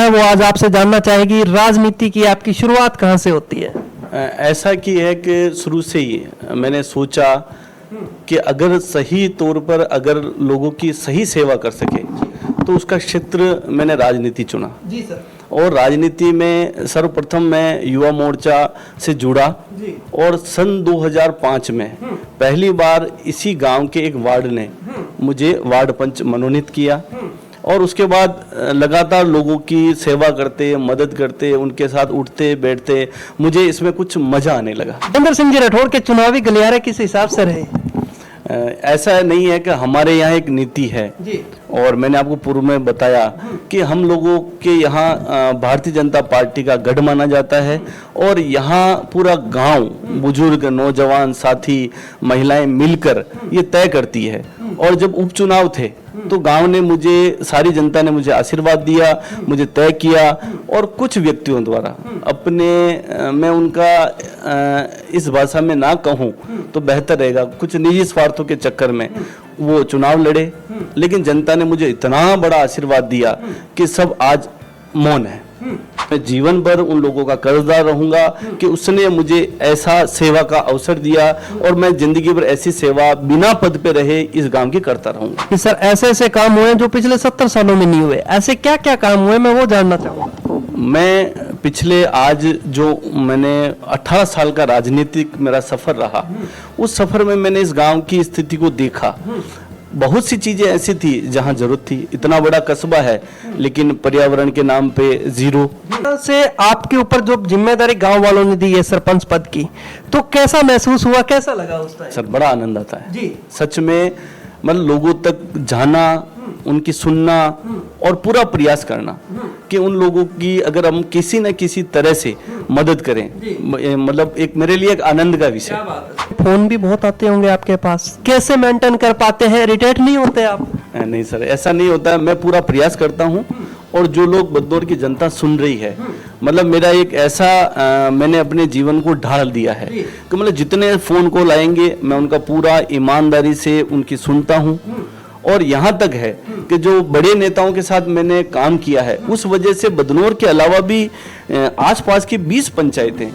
वो आज आपसे जानना चाहेगी। राजनीति की आपकी शुरुआत कहाँ से होती है? ऐसा कि है कि शुरू से ही मैंने सोचा कि अगर सही तौर पर अगर लोगों की सही सेवा कर सके तो उसका क्षेत्र मैंने राजनीति चुना। जी सर। और राजनीति में सर्वप्रथम मैं युवा मोर्चा से जुड़ा और सन 2005 में पहली बार इसी गांव के एक वार्ड ने मुझे वार्ड पंच मनोनीत किया और उसके बाद लगातार लोगों की सेवा करते, मदद करते, उनके साथ उठते बैठते मुझे इसमें कुछ मजा आने लगा। भूपेंद्र सिंह जी राठौड़ के चुनावी गलियारे किस हिसाब से रहे? ऐसा नहीं है कि हमारे यहाँ एक नीति है जी। और मैंने आपको पूर्व में बताया कि हम लोगों के यहाँ भारतीय जनता पार्टी का गढ़ माना जाता है और यहाँ पूरा गांव, बुजुर्ग, नौजवान, साथी, महिलाएं मिलकर ये तय करती है। और जब उपचुनाव थे तो गांव ने मुझे, सारी जनता ने मुझे आशीर्वाद दिया, मुझे तय किया और कुछ व्यक्तियों द्वारा अपने, मैं उनका इस भाषा में ना कहूँ तो बेहतर रहेगा, कुछ निजी स्वार्थों के चक्कर में वो चुनाव लड़े, लेकिन जनता ने मुझे इतना बड़ा आशीर्वाद दिया कि सब आज मौन है। मैं जीवन भर उन लोगों का कर्जदार रहूंगा कि उसने मुझे ऐसा सेवा का अवसर दिया और मैं जिंदगी भर ऐसी सेवा बिना पद पे रहे इस गांव की करता रहूंगा। सर, ऐसे ऐसे काम हुए जो पिछले 70 सालों में नहीं हुए, ऐसे क्या क्या काम हुए, मैं वो जानना चाहूँगा। मैं पिछले आज जो मैंने 18 साल का राजनीतिक मेरा सफर रहा, उस सफर में मैंने इस गांव की स्थिति को देखा। बहुत सी चीजें ऐसी थी जहां जरूरत थी। इतना बड़ा कस्बा है लेकिन पर्यावरण के नाम पे जीरो। से आपके ऊपर जो जिम्मेदारी गांव वालों ने दी है सरपंच पद की, तो कैसा महसूस हुआ, कैसा लगा उस टाइम? सर, बड़ा आनंद आता है जी। सच में, मतलब लोगों तक जाना, उनकी सुनना और पूरा प्रयास करना कि उन लोगों की अगर हम किसी न किसी तरह से मदद करें, मतलब एक मेरे लिए एक आनंद का विषय। फोन भी बहुत आते होंगे आपके पास, कैसे मेंटेन कर पाते हैं? इरिटेट नहीं होते आप? नहीं सर, ऐसा नहीं होता है। मैं पूरा प्रयास करता हूँ और जो लोग बदनौर की जनता सुन रही है, मतलब मेरा एक ऐसा मैंने अपने जीवन को ढाल दिया है कि मतलब जितने फोन कॉल आएंगे मैं उनका पूरा ईमानदारी से उनकी सुनता हूँ। और यहाँ तक है कि जो बड़े नेताओं के साथ मैंने काम किया है, उस वजह से बदनौर के अलावा भी आसपास की 20 पंचायतें,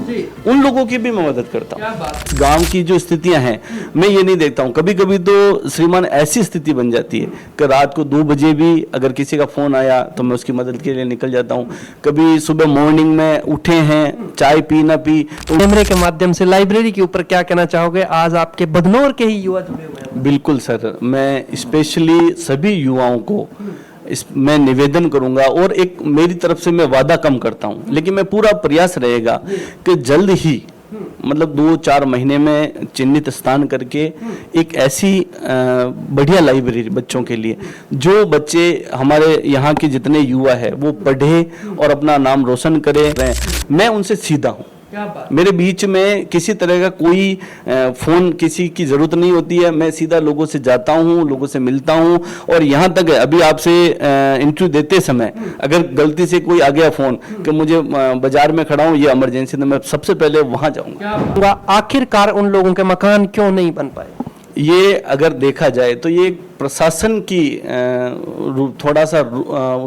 उन लोगों की भी मैं मदद करता हूँ। गांव की जो स्थितियां हैं मैं ये नहीं देखता हूँ। कभी कभी तो श्रीमान ऐसी स्थिति बन जाती है कि रात को 2 बजे भी अगर किसी का फोन आया तो मैं उसकी मदद के लिए निकल जाता हूँ। कभी सुबह मॉर्निंग में उठे हैं, चाय पी ना पी। तो कैमरे के माध्यम से लाइब्रेरी के ऊपर क्या कहना चाहोगे? आज आपके बदनौर के ही युवा जुड़े हुए हैं। बिल्कुल सर, मैं स्पेशली सभी युवाओं को मैं निवेदन करूंगा और एक मेरी तरफ से मैं वादा कम करता हूं, लेकिन मैं पूरा प्रयास रहेगा कि जल्द ही, मतलब 2-4 महीने में चिन्हित स्थान करके एक ऐसी बढ़िया लाइब्रेरी बच्चों के लिए, जो बच्चे हमारे यहाँ के जितने युवा है वो पढ़े और अपना नाम रोशन करें, मैं उनसे सीधा हूँ। मेरे बीच में किसी तरह का कोई फोन किसी की जरूरत नहीं होती है। मैं सीधा लोगों से जाता हूँ, लोगों से मिलता हूँ। और यहाँ तक है, अभी आपसे इंटरव्यू देते समय अगर गलती से कोई आ गया फोन कि मुझे बाजार में खड़ा हूँ, ये इमरजेंसी, तो मैं सबसे पहले वहां जाऊंगा। आखिरकार उन लोगों के मकान क्यों नहीं बन पाए? ये अगर देखा जाए तो ये प्रशासन की थोड़ा सा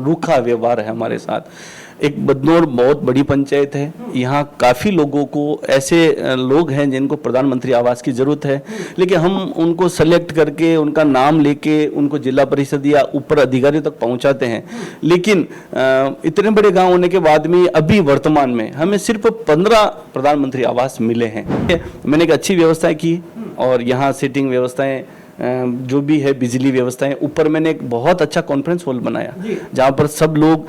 रूखा व्यवहार है हमारे साथ। एक बदनौर बहुत बड़ी पंचायत है, यहाँ काफ़ी लोगों को, ऐसे लोग हैं जिनको प्रधानमंत्री आवास की ज़रूरत है, लेकिन हम उनको सेलेक्ट करके उनका नाम लेके उनको जिला परिषद या ऊपर अधिकारियों तक पहुँचाते हैं। लेकिन इतने बड़े गांव होने के बाद में अभी वर्तमान में हमें सिर्फ 15 प्रधानमंत्री आवास मिले हैं। मैंने एक अच्छी व्यवस्था की और यहाँ सीटिंग व्यवस्थाएं, जो भी है बिजली व्यवस्थाएं, ऊपर मैंने एक बहुत अच्छा कॉन्फ्रेंस हॉल बनाया जहाँ पर सब लोग,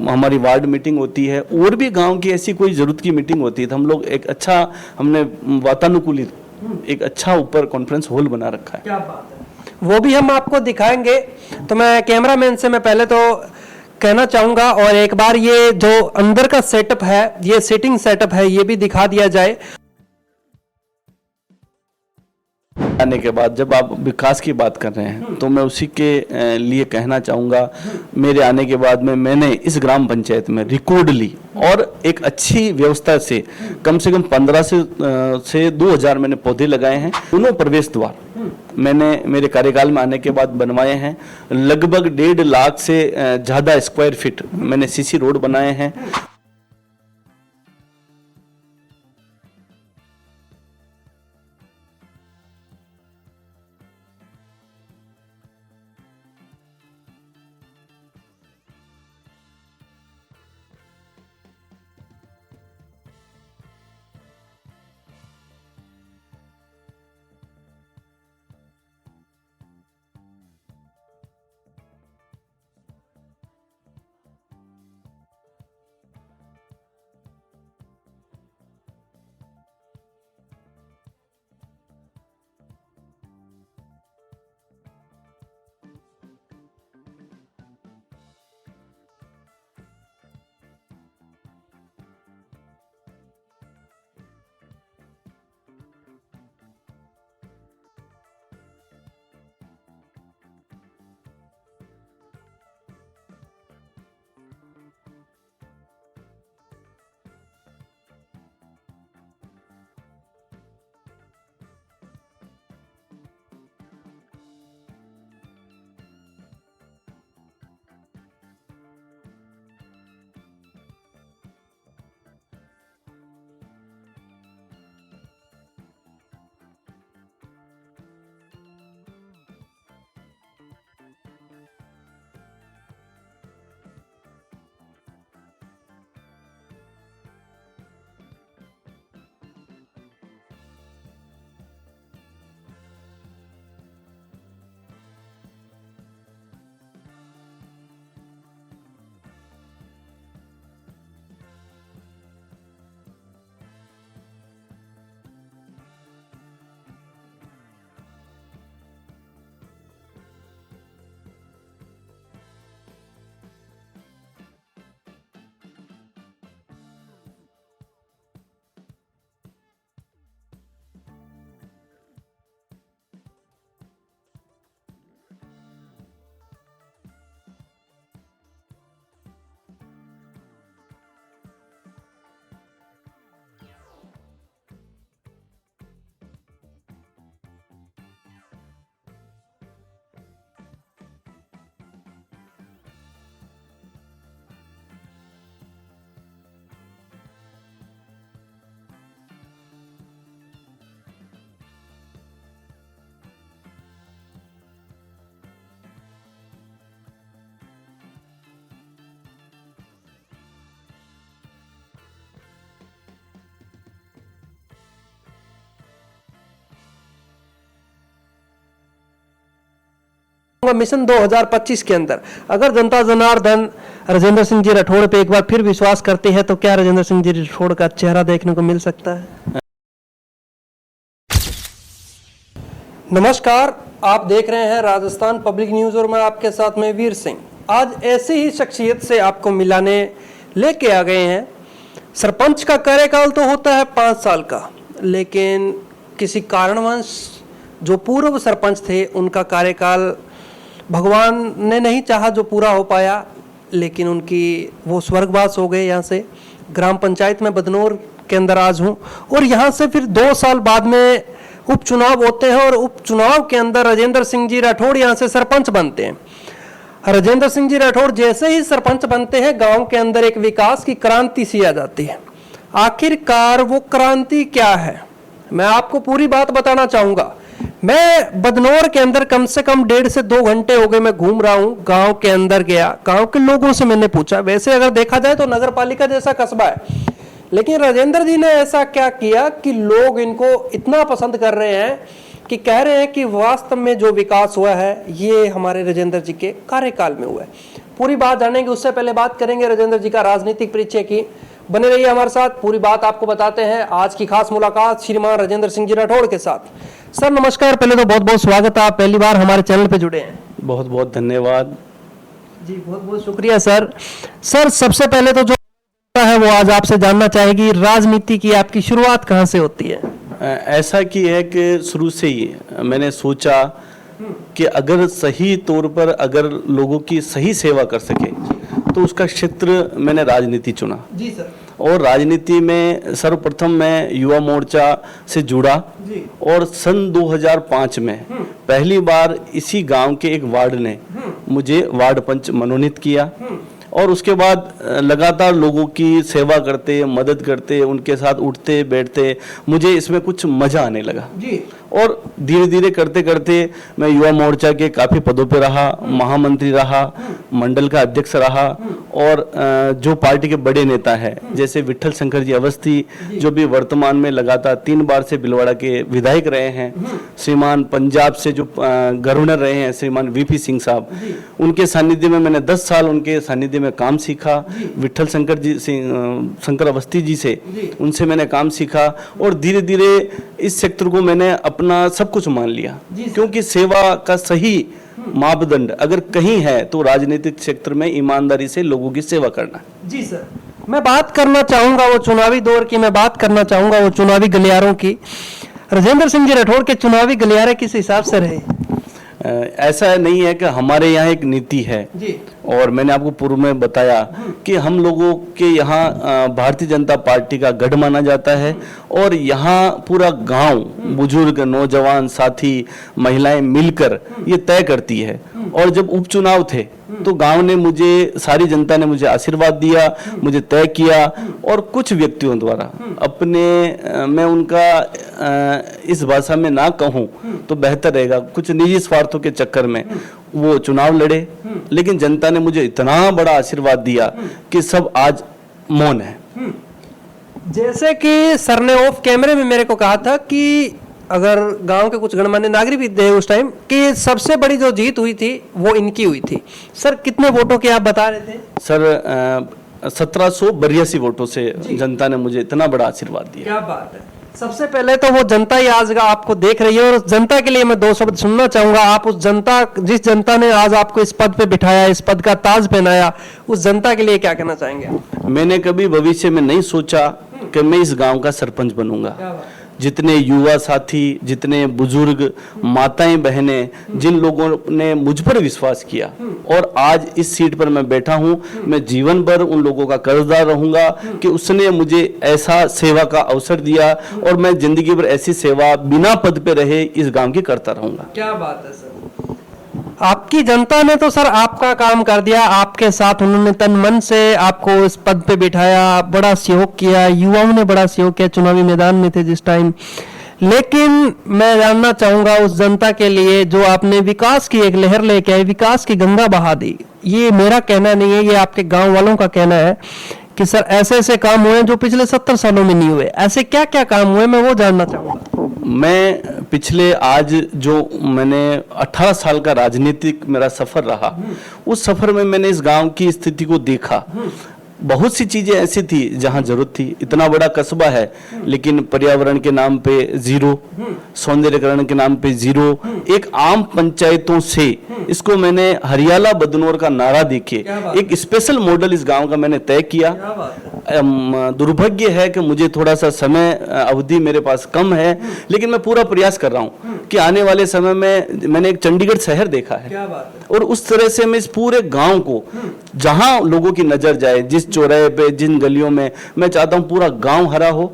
हमारी वार्ड मीटिंग होती है और भी गांव की ऐसी कोई जरूरत की मीटिंग होती है तो हम लोग एक अच्छा, हमने वातानुकूलित एक अच्छा ऊपर कॉन्फ्रेंस हॉल बना रखा है। क्या बात है, वो भी हम आपको दिखाएंगे। तो मैं कैमरामैन से मैं पहले तो कहना चाहूंगा, और एक बार ये जो अंदर का सेटअप है, ये सीटिंग सेटअप है, ये भी दिखा दिया जाए। आने के बाद जब आप विकास की बात कर रहे हैं तो मैं उसी के लिए कहना चाहूँगा, मेरे आने के बाद में मैंने इस ग्राम पंचायत में रिकॉर्ड ली और एक अच्छी व्यवस्था से कम 1500 से 2000 मैंने पौधे लगाए हैं। दोनों प्रवेश द्वार मैंने मेरे कार्यकाल में आने के बाद बनवाए हैं। लगभग 1.5 लाख से ज़्यादा स्क्वायर फीट मैंने सीसी रोड बनाए हैं। मिशन 2025 के अंदर अगर जनता जनार्दन राजेंद्र सिंह जी राठौड़ पे एक बार फिर विश्वास करते हैं तो क्या राजेंद्र सिंह जी राठौड़ का चेहरा देखने को मिल सकता है? नमस्कार, आप देख रहे हैं राजस्थान पब्लिक न्यूज और मैं आपके साथ में वीर सिंह। आज ऐसी ही शख्सियत से आपको मिलाने लेके आ गए हैं। सरपंच का कार्यकाल तो होता है 5 साल का, लेकिन किसी कारणवश जो पूर्व सरपंच थे उनका कार्यकाल भगवान ने नहीं चाहा जो पूरा हो पाया, लेकिन उनकी वो स्वर्गवास हो गए। यहाँ से ग्राम पंचायत में बदनौर के अंदर आज हूँ और यहाँ से फिर 2 साल बाद में उपचुनाव होते हैं और उपचुनाव के अंदर राजेंद्र सिंह जी राठौड़ यहाँ से सरपंच बनते हैं। राजेंद्र सिंह जी राठौड़ जैसे ही सरपंच बनते हैं, गांव के अंदर एक विकास की क्रांति सी आ जाती है। आखिरकार वो क्रांति क्या है, मैं आपको पूरी बात बताना चाहूंगा। मैं बदनौर के अंदर कम से कम 1.5 से 2 घंटे हो गए मैं घूम रहा हूँ। गांव के अंदर गया, गांव के लोगों से मैंने पूछा। वैसे अगर देखा जाए तो नगर पालिका जैसा कस्बा है, लेकिन राजेंद्र जी ने ऐसा क्या किया कि लोग इनको इतना पसंद कर रहे हैं कि कह रहे हैं कि वास्तव में जो विकास हुआ है ये हमारे राजेंद्र जी के कार्यकाल में हुआ है। पूरी बात जानेंगे, उससे पहले बात करेंगे राजेंद्र जी का राजनीतिक परिचय की। बने रहिए हमारे साथ, पूरी बात आपको बताते हैं। आज की खास मुलाकात श्रीमान राजेंद्र सिंह जी राठौड़ के साथ। सर नमस्कार, पहले तो बहुत बहुत स्वागत है, आप पहली बार हमारे चैनल पे जुड़े हैं। बहुत बहुत धन्यवाद जी, बहुत बहुत शुक्रिया सर। सर सबसे पहले तो जो है वो आज आपसे जानना चाहेगी, राजनीति की आपकी शुरुआत कहाँ से होती है? ऐसा कि है कि शुरू से ही मैंने सोचा कि अगर सही तौर पर अगर लोगों की सही सेवा कर सके तो उसका क्षेत्र मैंने राजनीति चुना। जी सर। और राजनीति में सर्वप्रथम मैं युवा मोर्चा से जुड़ा जी। और सन 2005 में पहली बार इसी गांव के एक वार्ड ने मुझे वार्ड पंच मनोनीत किया और उसके बाद लगातार लोगों की सेवा करते, मदद करते, उनके साथ उठते बैठते मुझे इसमें कुछ मजा आने लगा जी। और धीरे धीरे करते करते मैं युवा मोर्चा के काफ़ी पदों पे रहा, महामंत्री रहा, मंडल का अध्यक्ष रहा और जो पार्टी के बड़े नेता हैं जैसे विठल शंकर जी अवस्थी जो भी वर्तमान में लगातार 3 बार से भीलवाड़ा के विधायक रहे हैं, श्रीमान पंजाब से जो गवर्नर रहे हैं श्रीमान वीपी सिंह साहब, उनके सानिध्य में मैंने 10 साल उनके सानिध्य में काम सीखा। विठल शंकर अवस्थी जी से उनसे मैंने काम सीखा और धीरे धीरे इस सेक्टर को मैंने अपना सब कुछ मान लिया क्योंकि सेवा का सही मापदंड अगर कहीं है तो राजनीतिक क्षेत्र में ईमानदारी से लोगों की सेवा करना। जी सर, मैं बात करना चाहूंगा वो चुनावी दौर की, मैं बात करना चाहूंगा वो चुनावी गलियारों की। राजेंद्र सिंह जी राठौड़ के चुनावी गलियारे किस हिसाब से रहे? ऐसा नहीं है कि हमारे यहाँ एक नीति है जी। और मैंने आपको पूर्व में बताया कि हम लोगों के यहाँ भारतीय जनता पार्टी का गढ़ माना जाता है और यहाँ पूरा गांव, बुजुर्ग, नौजवान, साथी, महिलाएं मिलकर ये तय करती है। और जब उपचुनाव थे तो गांव ने मुझे, सारी जनता ने मुझे आशीर्वाद दिया, मुझे तय किया और कुछ व्यक्तियों द्वारा अपने, मैं उनका इस भाषा में ना कहूँ तो बेहतर रहेगा, कुछ निजी स्वार्थों के चक्कर में वो चुनाव लड़े, लेकिन जनता ने मुझे इतना बड़ा आशीर्वाद दिया कि सब आज मौन है। जैसे कि सर ने ऑफ कैमरे में मेरे को कहा था कि अगर गांव के कुछ गणमान्य नागरिक भी थे उस टाइम कि सबसे बड़ी जो जीत हुई थी वो इनकी हुई थी। सर कितने वोटों के आप बता रहे थे? सर 1782 वोटों से जनता ने मुझे इतना बड़ा आशीर्वाद दिया। क्या बात है। सबसे पहले तो वो जनता ही आज आपको देख रही है और उस जनता के लिए मैं 2 शब्द सुनना चाहूंगा। आप उस जनता, जिस जनता ने आज आपको इस पद पे बिठाया, इस पद का ताज पहनाया, उस जनता के लिए क्या कहना चाहेंगे? मैंने कभी भविष्य में नहीं सोचा कि मैं इस गांव का सरपंच बनूंगा। जितने युवा साथी, जितने बुजुर्ग, माताएं, बहनें, जिन लोगों ने मुझ पर विश्वास किया और आज इस सीट पर मैं बैठा हूं, मैं जीवन भर उन लोगों का कर्जदार रहूंगा कि उसने मुझे ऐसा सेवा का अवसर दिया और मैं जिंदगी भर ऐसी सेवा बिना पद पे रहे इस गांव की करता रहूंगा। क्या बात है सर। आपकी जनता ने तो सर आपका काम कर दिया, आपके साथ उन्होंने तन मन से आपको इस पद पे बिठाया, बड़ा सहयोग किया, युवाओं ने बड़ा सहयोग किया, चुनावी मैदान में थे जिस टाइम। लेकिन मैं जानना चाहूंगा उस जनता के लिए जो आपने विकास की एक लहर लेके आए, विकास की गंगा बहा दी। ये मेरा कहना नहीं है, ये आपके गांव वालों का कहना है कि सर ऐसे ऐसे काम हुए जो पिछले 70 सालों में नहीं हुए। ऐसे क्या क्या काम हुए, मैं वो जानना चाहूंगा। मैं पिछले, आज जो मैंने 18 साल का राजनीतिक मेरा सफर रहा, उस सफर में मैंने इस गांव की स्थिति को देखा। बहुत सी चीजें ऐसी थी जहां जरूरत थी। इतना बड़ा कस्बा है लेकिन पर्यावरण के नाम पे जीरो, सौंदर्यकरण के नाम पे जीरो। एक आम पंचायतों से इसको मैंने हरियाला बदनौर का नारा देके एक स्पेशल मॉडल इस गांव का मैंने तय किया। दुर्भाग्य है कि मुझे थोड़ा सा समय अवधि मेरे पास कम है, लेकिन मैं पूरा प्रयास कर रहा हूं कि आने वाले समय में, मैंने एक चंडीगढ़ शहर देखा है और उस तरह से मैं इस पूरे गांव को, जहां लोगों की नजर जाए, जिस चौराहे पे, जिन गलियों में, मैं चाहता हूं पूरा गांव हरा हो,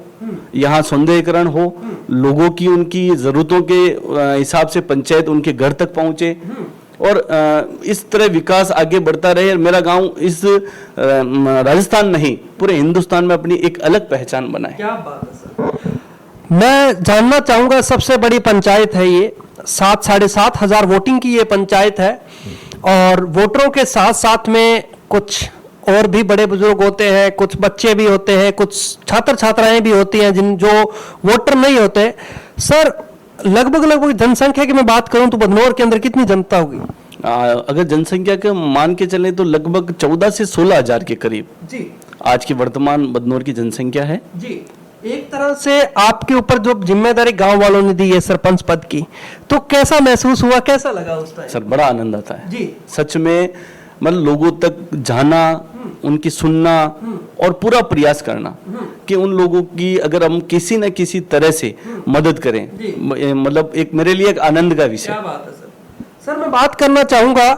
यहाँ सौंदर्यीकरण हो, लोगों की उनकी जरूरतों के हिसाब से पंचायत उनके घर तक पहुंचे और इस तरह विकास आगे बढ़ता रहे। मेरा गांव इस राजस्थान नहीं, पूरे हिंदुस्तान में अपनी एक अलग पहचान बनाए। क्या बात है सर। मैं जानना चाहूंगा, सबसे बड़ी पंचायत है ये, 7-7.5 हजार वोटिंग की ये पंचायत है और वोटरों के साथ साथ में कुछ और भी बड़े बुजुर्ग होते हैं, कुछ बच्चे भी होते हैं, कुछ छात्र छात्राएं भी होती हैं जिन जो वोटर नहीं होते। सर लगभग जनसंख्या की मैं बात करूं तो बदनौर के अंदर कितनी जनता होगी? अगर जनसंख्या के मान के चले तो लगभग 14 से 16 हजार के करीब जी आज की वर्तमान बदनौर की जनसंख्या है जी। एक तरह से आपके ऊपर जो जिम्मेदारी गांव वालों ने दी है सरपंच पद की, तो कैसा महसूस हुआ, कैसा लगा उस टाइम? सर बड़ा आनंद आता है जी। सच में, मतलब लोगों तक जाना, उनकी सुनना और पूरा प्रयास करना कि उन लोगों की अगर हम किसी न किसी तरह से मदद करें, मतलब एक मेरे लिए एक आनंद का विषय। क्या बात है सर। सर मैं बात करना चाहूंगा,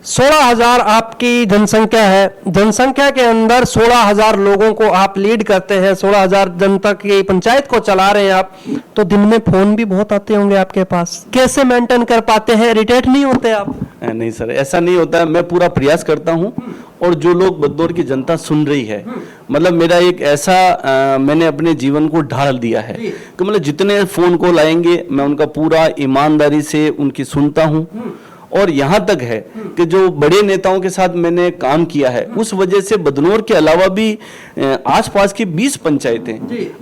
16,000 आपकी जनसंख्या है, जनसंख्या के अंदर 16,000 लोगों को आप लीड करते हैं, 16,000 जनता की पंचायत को चला रहे हैं आप, तो दिन में फोन भी बहुत आते होंगे आपके पास, कैसे मेंटेन कर पाते हैं? इरिटेट नहीं होते आप? नहीं सर, ऐसा नहीं होता है। मैं पूरा प्रयास करता हूँ और जो लोग बदनौर की जनता सुन रही है, मतलब मेरा एक ऐसा मैंने अपने जीवन को ढाल दिया है कि मतलब जितने फोन कॉल आएंगे मैं उनका पूरा ईमानदारी से उनकी सुनता हूँ। और यहाँ तक है कि जो बड़े नेताओं के साथ मैंने काम किया है, उस वजह से बदनौर के अलावा भी आसपास की 20 पंचायतें,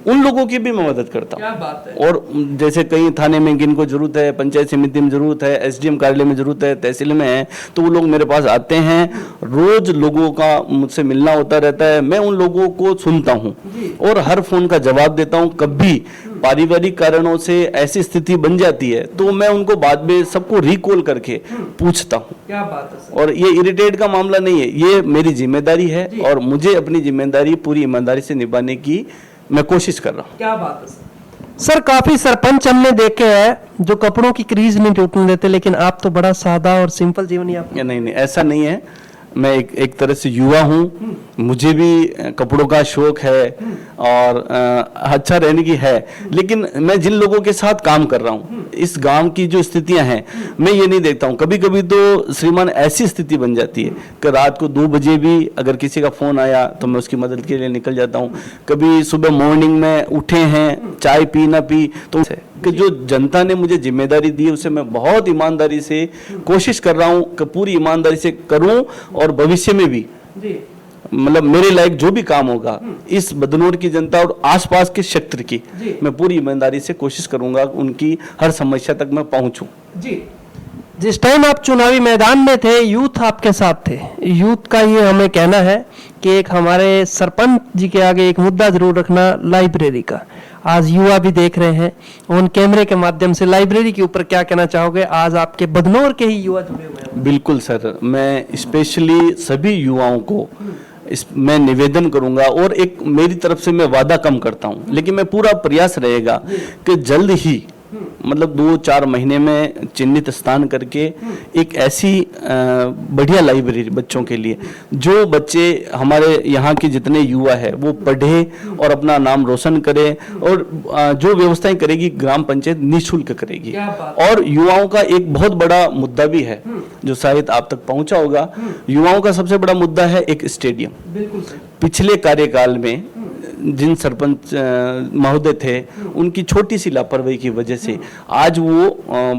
उन लोगों की भी मैं मदद करता हूँ। क्या बात है। और जैसे कहीं थाने में जिनको जरूरत है, पंचायत समिति में जरूरत है, एसडीएम कार्यालय में जरूरत है, तहसील में है, तो वो लोग मेरे पास आते हैं। रोज लोगों का मुझसे मिलना होता रहता है, मैं उन लोगों को सुनता हूँ और हर फोन का जवाब देता हूँ। कभी पारिवारिक कारणों से ऐसी स्थिति बन जाती है तो मैं उनको बाद में सबको रिकॉल करके पूछता हूँ। क्या बात है सर। और ये इरिटेट का मामला नहीं है, ये मेरी जिम्मेदारी है और मुझे अपनी जिम्मेदारी पूरी ईमानदारी से निभाने की मैं कोशिश कर रहा हूँ। क्या बात है सर। काफी सरपंच हमने देखे हैं जो कपड़ों की क्रीज नहीं टूटने देते, लेकिन आप तो बड़ा सादा और सिंपल जीवन यापन। नहीं, ऐसा नहीं है। मैं एक तरह से युवा हूँ, मुझे भी कपड़ों का शौक है और अच्छा रहने की है, लेकिन मैं जिन लोगों के साथ काम कर रहा हूँ, इस गांव की जो स्थितियां हैं, मैं ये नहीं देखता हूँ। कभी कभी तो श्रीमान ऐसी स्थिति बन जाती है कि रात को 2 बजे भी अगर किसी का फोन आया तो मैं उसकी मदद के लिए निकल जाता हूँ। कभी सुबह मॉर्निंग में उठे हैं, चाय पी ना पी, तो कि जो जनता ने मुझे जिम्मेदारी दी उसे मैं बहुत ईमानदारी से कोशिश कर रहा हूँ कि पूरी ईमानदारी से करूँ और भविष्य में भी मतलब मेरे लायक जो भी काम होगा इस बदनौर की जनता और आसपास के क्षेत्र की मैं पूरी ईमानदारी से कोशिश करूंगा, उनकी हर समस्या तक मैं पहुंचूं। जी, जिस टाइम आप चुनावी मैदान में थे, यूथ आपके साथ थे। यूथ का ये हमें कहना है कि एक हमारे सरपंच जी के आगे एक मुद्दा जरूर रखना, लाइब्रेरी का। आज युवा भी देख रहे हैं ऑन कैमरे के माध्यम से, लाइब्रेरी के ऊपर क्या कहना चाहोगे? आज आपके बदनौर के ही युवा जुड़े हुए हैं। बिल्कुल सर, मैं स्पेशली सभी युवाओं को मैं निवेदन करूंगा और एक मेरी तरफ से मैं वादा कम करता हूं, लेकिन मैं पूरा प्रयास रहेगा कि जल्द ही मतलब 2-4 महीने में चिन्हित स्थान करके एक ऐसी बढ़िया लाइब्रेरी बच्चों के लिए, जो बच्चे हमारे यहाँ के जितने युवा है वो पढ़े और अपना नाम रोशन करे, और जो व्यवस्थाएं करेगी ग्राम पंचायत निःशुल्क करेगी। और युवाओं का एक बहुत बड़ा मुद्दा भी है जो शायद आप तक पहुंचा होगा। युवाओं का सबसे बड़ा मुद्दा है एक स्टेडियम। बिल्कुल। पिछले कार्यकाल में जिन सरपंच महोदय थे, उनकी छोटी सी लापरवाही की वजह से आज वो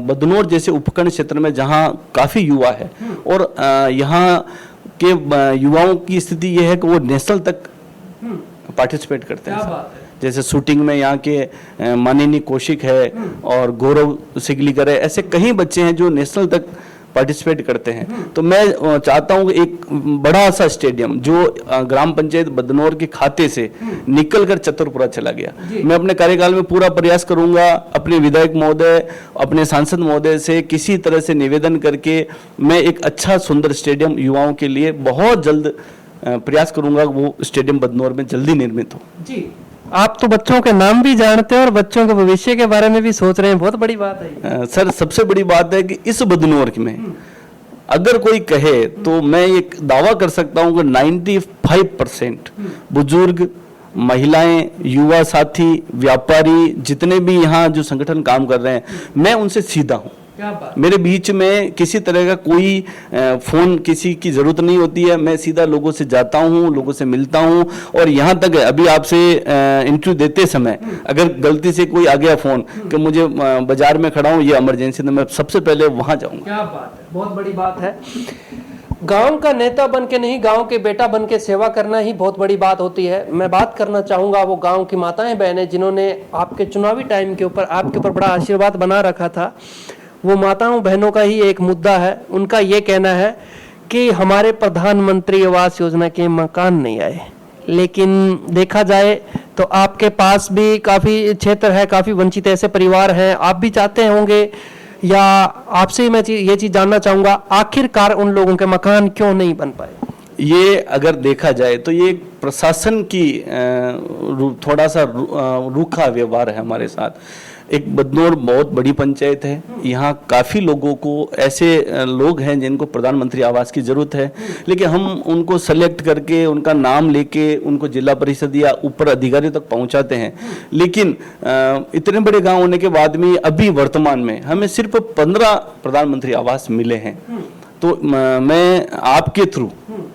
बदनौर जैसे उपखंड क्षेत्र में जहाँ काफी युवा है और यहाँ के युवाओं की स्थिति ये है कि वो नेशनल तक पार्टिसिपेट करते हैं। जैसे शूटिंग में यहाँ के माननीय कौशिक है और गौरव सिगलीकर है, ऐसे कई बच्चे हैं जो नेशनल तक पार्टिसिपेट करते हैं। तो मैं चाहता हूँ कि एक बड़ा सा स्टेडियम जो ग्राम पंचायत बदनौर के खाते से निकल कर चतुरपुरा चला गया, मैं अपने कार्यकाल में पूरा प्रयास करूंगा। अपने विधायक महोदय, अपने सांसद महोदय से किसी तरह से निवेदन करके मैं एक अच्छा सुंदर स्टेडियम युवाओं के लिए बहुत जल्द प्रयास करूंगा, वो स्टेडियम बदनौर में जल्दी निर्मित हो। जी, आप तो बच्चों के नाम भी जानते हैं और बच्चों के भविष्य के बारे में भी सोच रहे हैं, बहुत बड़ी बात है। सर, सबसे बड़ी बात है कि इस बदनौर में अगर कोई कहे तो मैं एक दावा कर सकता हूं कि 95% बुजुर्ग, महिलाएं, युवा साथी, व्यापारी, जितने भी यहाँ जो संगठन काम कर रहे हैं, मैं उनसे सीधा हूँ। मेरे बीच में किसी तरह का कोई फोन किसी की जरूरत नहीं होती है। मैं सीधा लोगों से जाता हूँ, लोगों से मिलता हूँ। और यहाँ तक अभी आपसे इंटरव्यू देते समय अगर गलती से कोई आ गया फोन कि मुझे बाजार में खड़ा हूँ, ये इमरजेंसी, तो मैं सबसे पहले वहां जाऊंगा। क्या बात है, बहुत बड़ी बात है। गांव का नेता बन के नहीं, गांव के बेटा बन के सेवा करना ही बहुत बड़ी बात होती है। मैं बात करना चाहूंगा वो गांव की माताएं बहनें जिन्होंने आपके चुनावी टाइम के ऊपर आपके ऊपर बड़ा आशीर्वाद बना रखा था। वो माताओं बहनों का ही एक मुद्दा है। उनका ये कहना है कि हमारे प्रधानमंत्री आवास योजना के मकान नहीं आए, लेकिन देखा जाए तो आपके पास भी काफ़ी क्षेत्र है, काफ़ी वंचित ऐसे परिवार हैं, आप भी चाहते होंगे, या आपसे मैं ये चीज़ जानना चाहूँगा, आखिरकार उन लोगों के मकान क्यों नहीं बन पाए? ये अगर देखा जाए तो ये प्रशासन की थोड़ा सा रूखा व्यवहार है हमारे साथ। एक बदनौर बहुत बड़ी पंचायत है। यहाँ काफ़ी लोगों को ऐसे लोग हैं जिनको प्रधानमंत्री आवास की ज़रूरत है, लेकिन हम उनको सेलेक्ट करके उनका नाम लेके उनको जिला परिषद या ऊपर अधिकारियों तक पहुँचाते हैं। लेकिन इतने बड़े गांव होने के बाद में अभी वर्तमान में हमें सिर्फ 15 प्रधानमंत्री आवास मिले हैं। तो मैं आपके थ्रू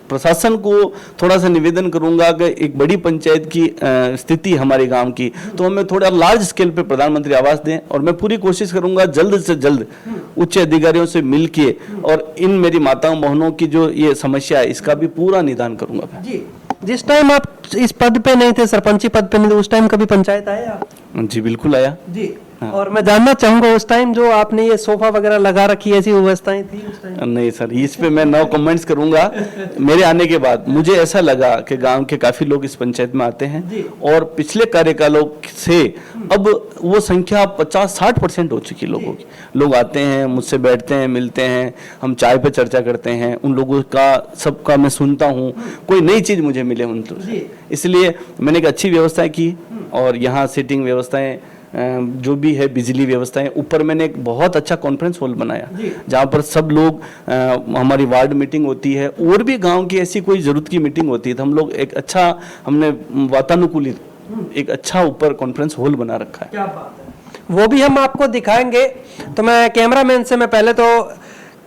प्रशासन को थोड़ा सा निवेदन करूंगा कि एक बड़ी पंचायत की स्थिति हमारे गांव की, तो हमें थोड़ा लार्ज स्केल पे प्रधानमंत्री आवास दें, और मैं पूरी कोशिश करूंगा जल्द से जल्द उच्च अधिकारियों से मिलके और इन मेरी माताओं बहनों की जो ये समस्या है इसका भी पूरा निदान करूंगा मैं। जी, जिस टाइम आप इस पद पे नहीं थे, सरपंची पद पे नहीं थे, उस टाइम कभी पंचायत आए आप? जी बिल्कुल आया जी। और मैं जानना चाहूंगा उस टाइम जो आपने ये सोफा वगैरह लगा रखी ऐसी व्यवस्थाएं थी उस टाइम? नहीं सर, इस पे मैं नो कमेंट्स करूंगा। मेरे आने के बाद मुझे ऐसा लगा कि गांव के काफी लोग इस पंचायत में आते हैं और पिछले कार्यकालों से अब वो संख्या 50-60% हो चुकी लोगों की। लोग आते हैं, मुझसे बैठते हैं, मिलते हैं, हम चाय पे चर्चा करते हैं, उन लोगों का सबका मैं सुनता हूँ, कोई नई चीज मुझे मिले उनसे। इसलिए मैंने एक अच्छी व्यवस्था की और यहाँ सीटिंग व्यवस्थाएं जो भी है, बिजली व्यवस्थाएं, ऊपर मैंने एक बहुत अच्छा कॉन्फ्रेंस हॉल बनाया जहाँ पर सब लोग हमारी वार्ड मीटिंग होती है, और भी गांव की ऐसी कोई जरूरत की मीटिंग होती है तो हम लोग एक अच्छा, हमने वातानुकूलित एक अच्छा ऊपर कॉन्फ्रेंस हॉल बना रखा है। क्या बात है, वो भी हम आपको दिखाएंगे। तो मैं कैमरामैन से मैं पहले तो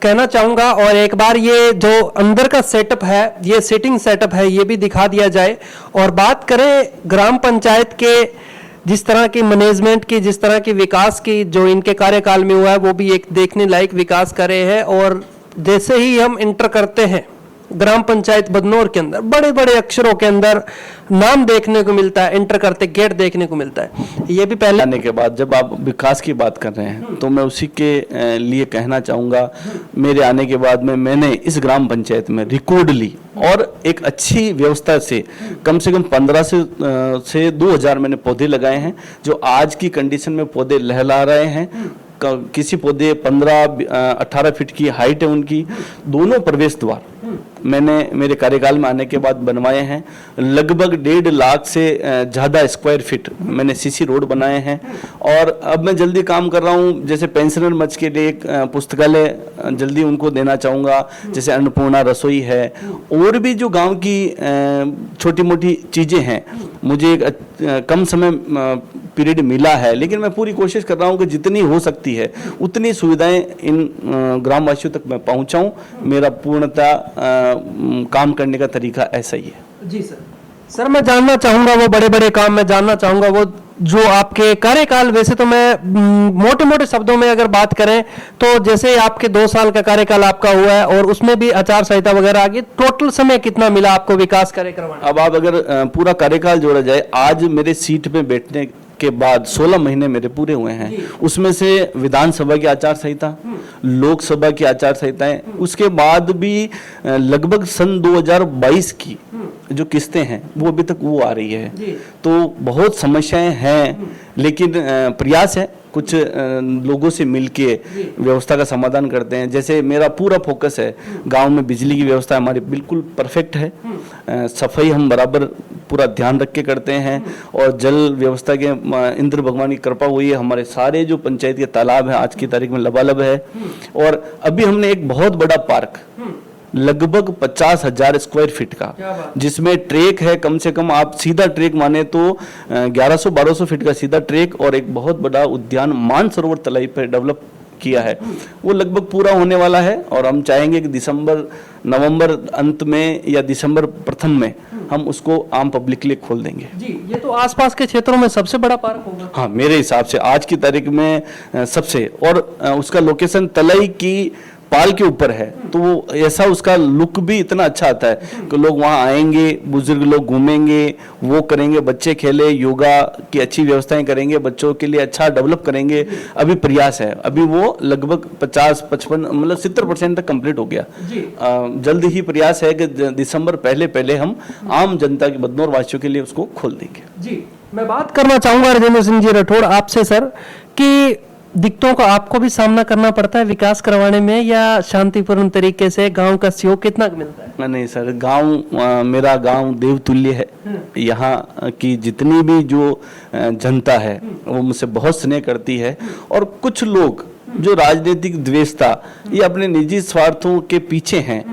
कहना चाहूंगा, और एक बार ये जो अंदर का सेटअप है, ये सीटिंग सेटअप है, ये भी दिखा दिया जाए। और बात करें ग्राम पंचायत के जिस तरह की मैनेजमेंट की, जिस तरह की विकास की जो इनके कार्यकाल में हुआ है, वो भी एक देखने लायक विकास करे हैं। और जैसे ही हम इंटर करते हैं ग्राम पंचायत बदनौर के अंदर, बड़े बड़े अक्षरों के अंदर नाम देखने को मिलता है, इंटर करते गेट देखने को मिलता है। ये भी पहले आने के बाद जब आप विकास की बात कर रहे हैं तो मैं उसी के लिए कहना चाहूँगा, मेरे आने के बाद में मैंने इस ग्राम पंचायत में रिकॉर्ड ली और एक अच्छी व्यवस्था से कम 15 से 2000 मैंने पौधे लगाए हैं, जो आज की कंडीशन में पौधे लहला रहे हैं। किसी पौधे 15-18 फीट की हाइट है उनकी। दोनों प्रवेश द्वार मैंने मेरे कार्यकाल में आने के बाद बनवाए हैं। लगभग 1.5 लाख से ज़्यादा स्क्वायर फीट मैंने सीसी रोड बनाए हैं। और अब मैं जल्दी काम कर रहा हूँ, जैसे पेंशनर मच के लिए एक पुस्तकालय जल्दी उनको देना चाहूँगा, जैसे अन्नपूर्णा रसोई है, और भी जो गांव की छोटी मोटी चीज़ें हैं। मुझे एक कम समय पीरियड मिला है, लेकिन मैं पूरी कोशिश कर रहा हूँ कि जितनी हो सकती है उतनी सुविधाएं इन ग्रामवासियों तक मैं पहुँचाऊँ। मेरा पूर्णतः काम करने का तरीका ऐसा ही है। जी सर, मैं जानना चाहूंगा वो बड़े बड़े काम, मैं जानना चाहूंगा वो जो आपके कार्यकाल, वैसे तो मैं मोटे मोटे शब्दों में अगर बात करें तो जैसे आपके 2 साल का कार्यकाल आपका हुआ है और उसमें भी आचार संहिता वगैरह आ गई, टोटल समय कितना मिला आपको विकास कार्य करवाने? अब आप अगर पूरा कार्यकाल जोड़ा जाए, आज मेरे सीट पे बैठने के बाद 16 महीने मेरे पूरे हुए हैं। उसमें से विधानसभा की आचार संहिता, लोकसभा की आचार संहिताएं, उसके बाद भी लगभग सन 2022 की जो किस्तें हैं वो अभी तक वो आ रही है। तो बहुत समस्याएं हैं, लेकिन प्रयास है कुछ लोगों से मिलके व्यवस्था का समाधान करते हैं। जैसे मेरा पूरा फोकस है गांव में बिजली की व्यवस्था हमारी बिल्कुल परफेक्ट है, सफाई हम बराबर पूरा ध्यान रख के करते हैं, और जल व्यवस्था के इंद्र भगवान की कृपा हुई है, हमारे सारे जो पंचायत के तालाब हैं आज की तारीख में लबालब है। और अभी हमने एक बहुत बड़ा पार्क लगभग 50,000 स्क्वायर फीट का, जिसमें ट्रैक है, कम से कम आप सीधा ट्रैक माने तो 1100-1200 फीट का सीधा ट्रैक, और एक बहुत बड़ा उद्यान मानसरोवर तलाई पर डेवलप किया है। वो लगभग पूरा होने वाला है और हम चाहेंगे कि नवंबर अंत में या दिसंबर प्रथम में हम उसको आम पब्लिक के लिए खोल देंगे। जी, ये तो आसपास के क्षेत्रों में सबसे बड़ा पार्क होगा। हाँ, मेरे हिसाब से आज की तारीख में सबसे, और उसका लोकेशन तलाई की पाल के ऊपर है, तो ऐसा उसका लुक भी इतना अच्छा आता है कि लोग वहाँ आएंगे, बुजुर्ग लोग घूमेंगे, वो करेंगे, बच्चे खेले, योगा की अच्छी व्यवस्थाएं करेंगे, बच्चों के लिए अच्छा डेवलप करेंगे। अभी प्रयास है, अभी वो लगभग 50-55 मतलब 70% तक कंप्लीट हो गया। जल्द ही प्रयास है कि दिसंबर पहले हम आम जनता के बदनौर वासियों के लिए उसको खोल देंगे। जी, मैं बात करना चाहूंगा राजेंद्र सिंह जी राठौड़ आपसे सर, कि दिक्कतों का आपको भी सामना करना पड़ता है विकास करवाने में, या शांतिपूर्ण तरीके से गांव का सहयोग कितना मिलता है? नहीं सर, मेरा गांव देवतुल्य है। यहाँ की जितनी भी जो जनता है वो मुझसे बहुत स्नेह करती है, और कुछ लोग जो राजनीतिक द्वेषता या अपने निजी स्वार्थों के पीछे हैं,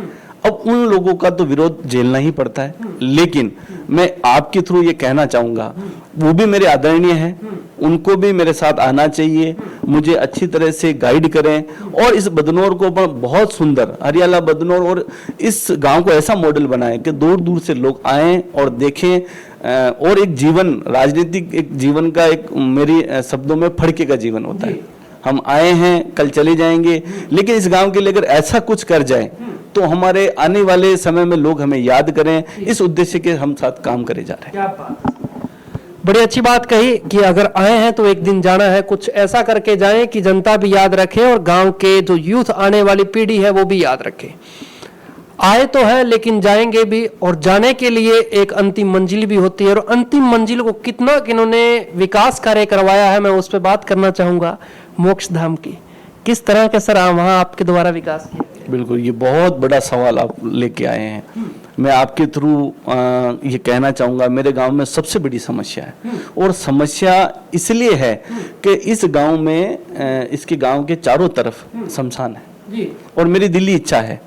अब उन लोगों का तो विरोध झेलना ही पड़ता है। लेकिन मैं आपके थ्रू ये कहना चाहूंगा, वो भी मेरे आदरणीय हैं, उनको भी मेरे साथ आना चाहिए, मुझे अच्छी तरह से गाइड करें, और इस बदनौर को बहुत सुंदर हरियाला बदनौर और इस गांव को ऐसा मॉडल बनाएं कि दूर दूर से लोग आएं और देखें, और एक जीवन, राजनीतिक एक जीवन का एक, मेरी शब्दों में, फड़के का जीवन होता है। हम आए हैं, कल चले जाएंगे, लेकिन इस गांव के लिए अगर ऐसा कुछ कर जाए तो हमारे आने वाले समय में लोग हमें याद करें, इस उद्देश्य के हम साथ काम करे जा रहे हैं। क्या बात, बड़ी अच्छी बात कही कि अगर आए हैं तो एक दिन जाना है, कुछ ऐसा करके जाएं कि जनता भी याद रखे और गांव के जो यूथ आने वाली पीढ़ी है वो भी याद रखे। आए तो है लेकिन जाएंगे भी, और जाने के लिए एक अंतिम मंजिल भी होती है, और अंतिम मंजिल को कितना किन्होंने विकास कार्य करवाया है, मैं उस पर बात करना चाहूंगा। मोक्ष धाम की किस तरह के सर वहाँ आपके द्वारा विकास किया? बिल्कुल, ये बहुत बड़ा सवाल आप लेके आए हैं। मैं आपके थ्रू ये कहना चाहूँगा, मेरे गांव में सबसे बड़ी समस्या है, और समस्या इसलिए है कि इस गांव में, इसके गांव के चारों तरफ शमशान है जी। और मेरी दिली इच्छा है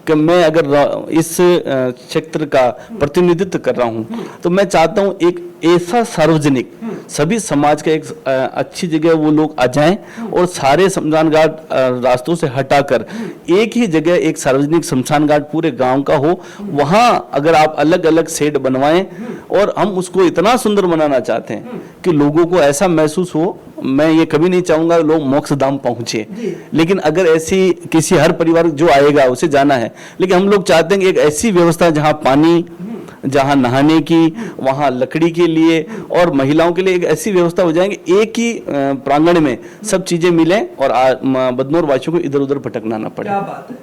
कि मैं अगर इस क्षेत्र का प्रतिनिधित्व कर रहा हूँ तो मैं चाहता हूँ एक ऐसा सार्वजनिक, सभी समाज का एक अच्छी जगह वो लोग आ जाएं, और सारे शमशान घाट रास्तों से हटाकर एक ही जगह एक सार्वजनिक शमशान घाट पूरे गांव का हो। वहां अगर आप अलग अलग शेड बनवाएं, और हम उसको इतना सुंदर बनाना चाहते हैं कि लोगों को ऐसा महसूस हो, मैं ये कभी नहीं चाहूंगा लोग मोक्ष धाम पहुंचे, लेकिन अगर ऐसी किसी, हर परिवार जो आएगा उसे जाना है, लेकिन हम लोग चाहते हैं कि एक ऐसी व्यवस्था जहां पानी, जहां नहाने की, वहां लकड़ी के लिए और महिलाओं के लिए एक ऐसी व्यवस्था हो जाएगी, एक ही प्रांगण में सब चीजें मिलें और बदनौर वासियों को इधर उधर भटकना ना पड़े। क्या बात है,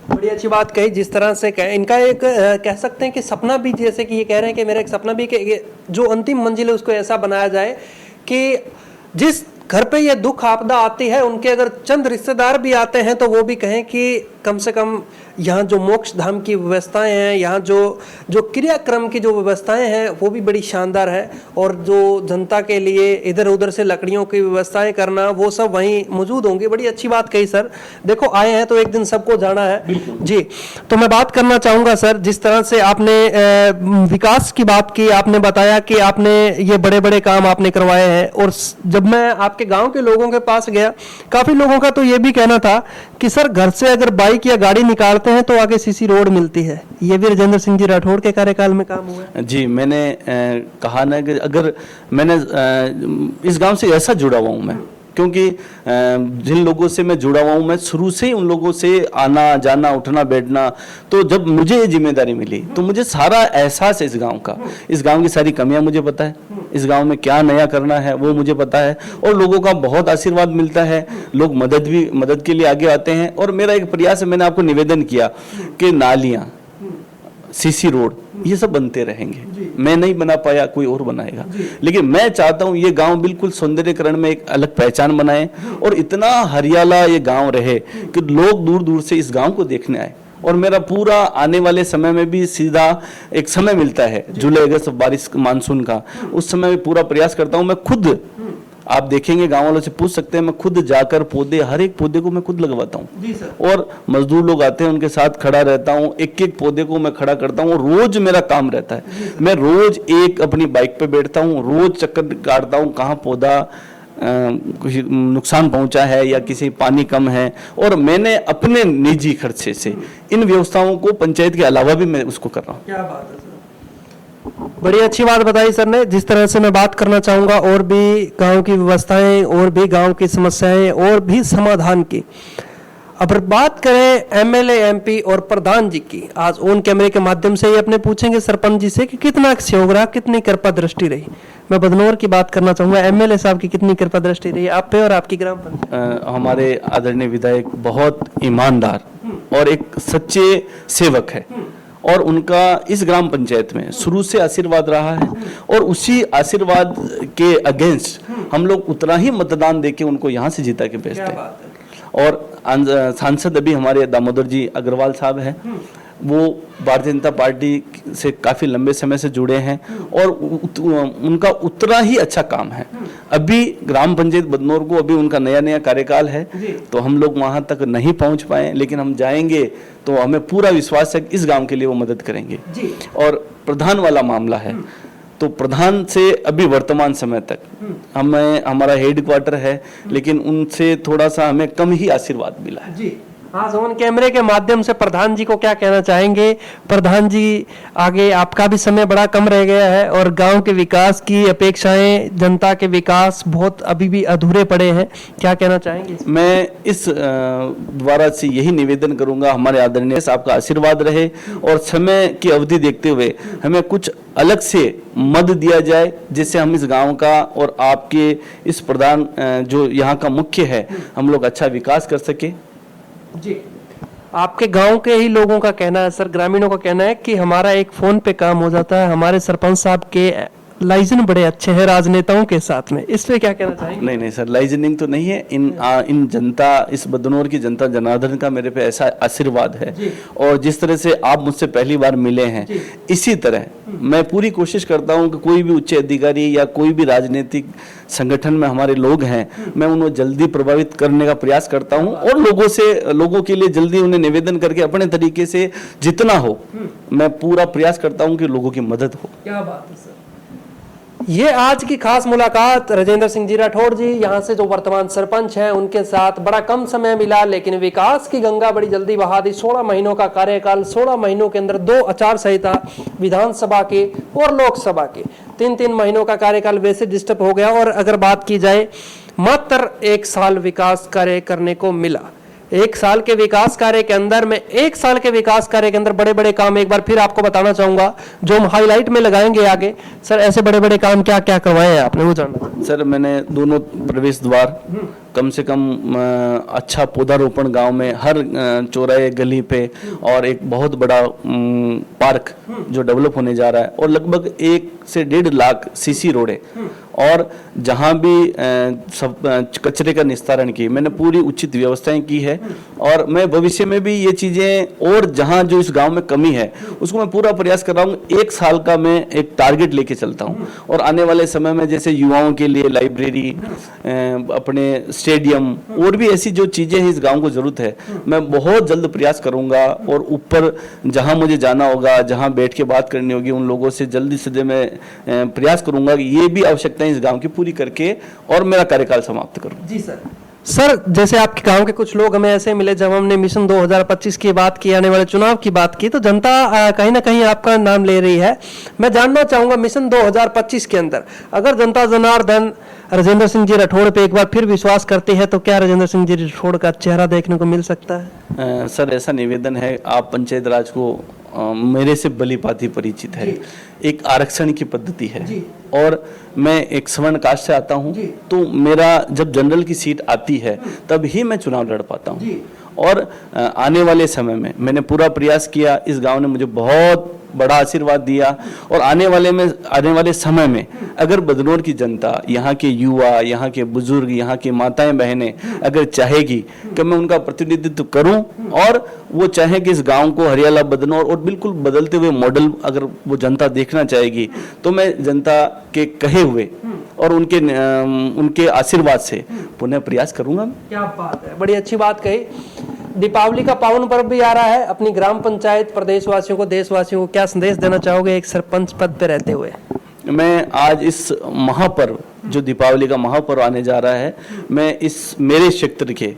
बड़ी अच्छी बात कही। जिस तरह से इनका एक कह सकते हैं कि सपना भी, जैसे कि ये कह रहे हैं कि मेरा एक सपना भी कि जो अंतिम मंजिल है उसको ऐसा बनाया जाए कि जिस घर पे ये दुख आपदा आती है, उनके अगर चंद रिश्तेदार भी आते हैं तो वो भी कहें कि कम से कम यहाँ जो मोक्ष धाम की व्यवस्थाएं हैं, यहाँ जो क्रियाक्रम की जो व्यवस्थाएं हैं वो भी बड़ी शानदार है, और जो जनता के लिए इधर उधर से लकड़ियों की व्यवस्थाएं करना वो सब वहीं मौजूद होंगी। बड़ी अच्छी बात कही सर। देखो आए हैं तो एक दिन सबको जाना है जी। तो मैं बात करना चाहूँगा सर, जिस तरह से आपने विकास की बात की, आपने बताया कि आपने ये बड़े बड़े काम आपने करवाए हैं, और जब मैं आपके गाँव के लोगों के पास गया, काफ़ी लोगों का तो ये भी कहना था कि सर घर से अगर बाइक या गाड़ी निकालते हैं तो आगे सीसी रोड मिलती है। ये भी राजेंद्र सिंह जी राठौड़ के कार्यकाल में काम हुआ है जी। मैंने कहा ना कि अगर मैंने इस गांव से ऐसा जुड़ा हुआ हूँ मैं, क्योंकि जिन लोगों से मैं जुड़ा हुआ हूँ, मैं शुरू से ही उन लोगों से आना जाना, उठना बैठना, तो जब मुझे ये जिम्मेदारी मिली तो मुझे सारा एहसास है इस गांव का, इस गांव की सारी कमियां मुझे पता है, इस गांव में क्या नया करना है वो मुझे पता है, और लोगों का बहुत आशीर्वाद मिलता है, लोग मदद के लिए आगे आते हैं। और मेरा एक प्रयास है, मैंने आपको निवेदन किया कि नालियां, सीसी रोड, ये सब बनते रहेंगे। मैं नहीं बना पाया, कोई और बनाएगा, लेकिन मैं चाहता हूँ ये गांव बिल्कुल सौंदर्यकरण में एक अलग पहचान बनाए, और इतना हरियाला ये गांव रहे कि लोग दूर दूर से इस गांव को देखने आए। और मेरा पूरा आने वाले समय में भी सीधा एक समय मिलता है, जुलाई अगस्त बारिश मानसून का, उस समय में पूरा प्रयास करता हूँ मैं खुद। आप देखेंगे, गांव वालों से पूछ सकते हैं, मैं खुद जाकर पौधे, हर एक पौधे को मैं खुद लगवाता हूँ, और मजदूर लोग आते हैं उनके साथ खड़ा रहता हूँ, एक एक पौधे को मैं खड़ा करता हूँ। रोज मेरा काम रहता है, मैं रोज एक अपनी बाइक पे बैठता हूँ, रोज चक्कर काटता हूँ कहाँ पौधा कुछ नुकसान पहुंचा है या किसी पानी कम है, और मैंने अपने निजी खर्चे से इन व्यवस्थाओं को पंचायत के अलावा भी मैं उसको कर रहा हूँ। क्या बात है सर, बड़ी अच्छी बात बताई सर ने। जिस तरह से मैं बात करना चाहूंगा और भी गांव की व्यवस्थाएं, और भी गांव की समस्याएं, और भी समाधान की। अब बात करें एमएलए, एमपी और प्रधान जी की, आज ऑन कैमरे के माध्यम से ही अपने पूछेंगे सरपंच जी से कि कितना सहयोग रहा, कितनी कृपा दृष्टि रही। मैं बदनौर की बात करना चाहूंगा, एमएलए साहब की कितनी कृपा दृष्टि रही आप पे और आपकी ग्राम पंचायत? हमारे आदरणीय विधायक बहुत ईमानदार और एक सच्चे सेवक है, और उनका इस ग्राम पंचायत में शुरू से आशीर्वाद रहा है, और उसी आशीर्वाद के अगेंस्ट हम लोग उतना ही मतदान देके उनको यहाँ से जीता के भेजते क्या हैं। बात है। और सांसद अभी हमारे दामोदर जी अग्रवाल साहब हैं, वो भारतीय जनता पार्टी से काफ़ी लंबे समय से जुड़े हैं और उनका उतना ही अच्छा काम है। अभी ग्राम पंचायत बदनौर को अभी उनका नया नया कार्यकाल है, तो हम लोग वहाँ तक नहीं पहुँच पाए, लेकिन हम जाएंगे तो हमें पूरा विश्वास है कि इस गांव के लिए वो मदद करेंगे। और प्रधान वाला मामला है, तो प्रधान से अभी वर्तमान समय तक हमें, हमारा हेड क्वार्टर है, लेकिन उनसे थोड़ा सा हमें कम ही आशीर्वाद मिला है। जी हाँ, जोन कैमरे के माध्यम से प्रधान जी को क्या कहना चाहेंगे? प्रधान जी, आगे आपका भी समय बड़ा कम रह गया है और गांव के विकास की अपेक्षाएं, जनता के विकास बहुत अभी भी अधूरे पड़े हैं, क्या कहना चाहेंगे? मैं इस द्वारा से यही निवेदन करूंगा, हमारे आदरणीय आपका आशीर्वाद रहे और समय की अवधि देखते हुए हमें कुछ अलग से मद दिया जाए, जिससे हम इस गांव का और आपके इस प्रधान जो यहाँ का मुख्य है, हम लोग अच्छा विकास कर सके। जी, आपके गांव के ही लोगों का कहना है सर, ग्रामीणों का कहना है कि हमारा एक फोन पे काम हो जाता है, हमारे सरपंच साहब के लाइजन बड़े अच्छे हैं राजनेताओं के साथ में, इस पे क्या कहना चाहेंगे? नहीं सर, लाइजनिंग तो नहीं है। इन जनता, इस बदनौर की जनता जनार्दन का मेरे पे ऐसा आशीर्वाद है, और जिस तरह से आप मुझसे पहली बार मिले हैं, इसी तरह मैं पूरी कोशिश करता हूं कि कोई भी उच्च अधिकारी या कोई भी राजनीतिक संगठन में हमारे लोग हैं, मैं उन्हें जल्दी प्रभावित करने का प्रयास करता हूं और लोगों के लिए जल्दी उन्हें निवेदन करके अपने तरीके से जितना हो मैं पूरा प्रयास करता हूं कि लोगों की मदद हो। क्या बात है सर। ये आज की खास मुलाकात राजेंद्र सिंह जी राठौड़ जी, यहाँ से जो वर्तमान सरपंच हैं, उनके साथ बड़ा कम समय मिला, लेकिन विकास की गंगा बड़ी जल्दी बहा दी। 16 महीनों का कार्यकाल, 16 महीनों के अंदर 2 आचार संहिता, विधानसभा के और लोकसभा के 3-3 महीनों का कार्यकाल वैसे डिस्टर्ब हो गया। और अगर बात की जाए, मात्र 1 साल विकास कार्य करने को मिला। 1 साल के विकास कार्य के अंदर में 1 साल के विकास कार्य के अंदर बड़े बड़े काम एक बार फिर आपको बताना चाहूंगा, जो हम हाईलाइट में लगाएंगे आगे। सर, ऐसे बड़े बड़े काम क्या क्या करवाए हैं आपने, वो जानना। सर, मैंने दोनों प्रवेश द्वार, कम से कम अच्छा पौधारोपण गांव में हर चौराहे गली पे, और एक बहुत बड़ा पार्क जो डेवलप होने जा रहा है, और लगभग 1 से 1.5 लाख सीसी रोडें, और जहां भी सब कचरे का निस्तारण की मैंने पूरी उचित व्यवस्थाएं की है। और मैं भविष्य में भी ये चीजें, और जहां जो इस गांव में कमी है उसको मैं पूरा प्रयास कर रहा हूँ। 1 साल का मैं एक टारगेट लेके चलता हूँ, और आने वाले समय में जैसे युवाओं के लिए लाइब्रेरी, अपने स्टेडियम, और भी ऐसी जो चीजें हैं इस गांव को जरूरत है, मैं बहुत जल्द प्रयास करूंगा। और ऊपर जहां मुझे जाना होगा, जहां बैठ के बात करनी होगी, उन लोगों से जल्दी से मैं प्रयास करूंगा कि ये भी आवश्यकताएं इस गांव की पूरी करके और मेरा कार्यकाल समाप्त करूं। जी सर, जैसे आपके गांव के कुछ लोग हमें ऐसे मिले, जब हमने मिशन 2025 की बात की, आने वाले चुनाव की बात की, तो जनता कहीं ना कहीं आपका नाम ले रही है। मैं जानना चाहूंगा, मिशन 2025 के अंदर अगर जनता जनार्दन राजेंद्र सिंह जी राठौड़ पे एक बार फिर विश्वास करती है, तो क्या राजेंद्र सिंह जी राठौड़ का चेहरा देखने को मिल सकता है? सर, ऐसा निवेदन है, आप पंचायत राज को मेरे से भलीभांति परिचित है। एक आरक्षण की पद्धति है, और मैं एक सवर्ण कास्ट से आता हूं, तो मेरा जब जनरल की सीट आती है तब ही मैं चुनाव लड़ पाता हूं। और आने वाले समय में मैंने पूरा प्रयास किया, इस गांव ने मुझे बहुत बड़ा आशीर्वाद दिया, और आने वाले समय में अगर बदनौर की जनता, यहाँ के युवा, यहाँ के बुजुर्ग, यहाँ की माताएं बहनें अगर चाहेगी कि मैं उनका प्रतिनिधित्व करूं, और वो चाहे कि इस गांव को हरियाला बदनौर और बिल्कुल बदलते हुए मॉडल अगर वो जनता देखना चाहेगी, तो मैं जनता के कहे हुए और उनके आशीर्वाद से पुनः प्रयास करूंगा। क्या बात है, बड़ी अच्छी बात कही। दीपावली का पावन पर्व भी आ रहा है, अपनी ग्राम पंचायत, प्रदेशवासियों को, देशवासियों को क्या संदेश देना चाहोगे एक सरपंच पद पे रहते हुए? मैं आज इस महापर्व, जो दीपावली का महापर्व आने जा रहा है, मैं इस मेरे क्षेत्र के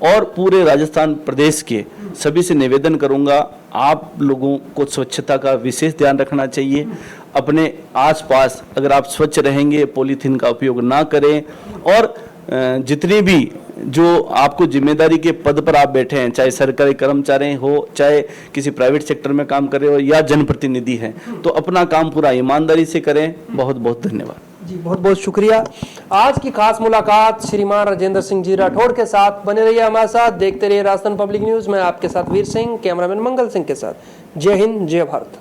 और पूरे राजस्थान प्रदेश के सभी से निवेदन करूंगा, आप लोगों को स्वच्छता का विशेष ध्यान रखना चाहिए। अपने आसपास अगर आप स्वच्छ रहेंगे, पॉलीथीन का उपयोग ना करें, और जितने भी जो आपको जिम्मेदारी के पद पर आप बैठे हैं, चाहे सरकारी कर्मचारी हो, चाहे किसी प्राइवेट सेक्टर में काम कर रहे हो, या जनप्रतिनिधि हैं, तो अपना काम पूरा ईमानदारी से करें। बहुत बहुत धन्यवाद जी, बहुत बहुत शुक्रिया। आज की खास मुलाकात श्रीमान राजेंद्र सिंह जी राठौड़ के साथ। बने रहिए हमारे साथ, देखते रहिए राजस्थान पब्लिक न्यूज में। आपके साथ वीर सिंह, कैमरामैन मंगल सिंह के साथ। जय हिंद, जय भारत।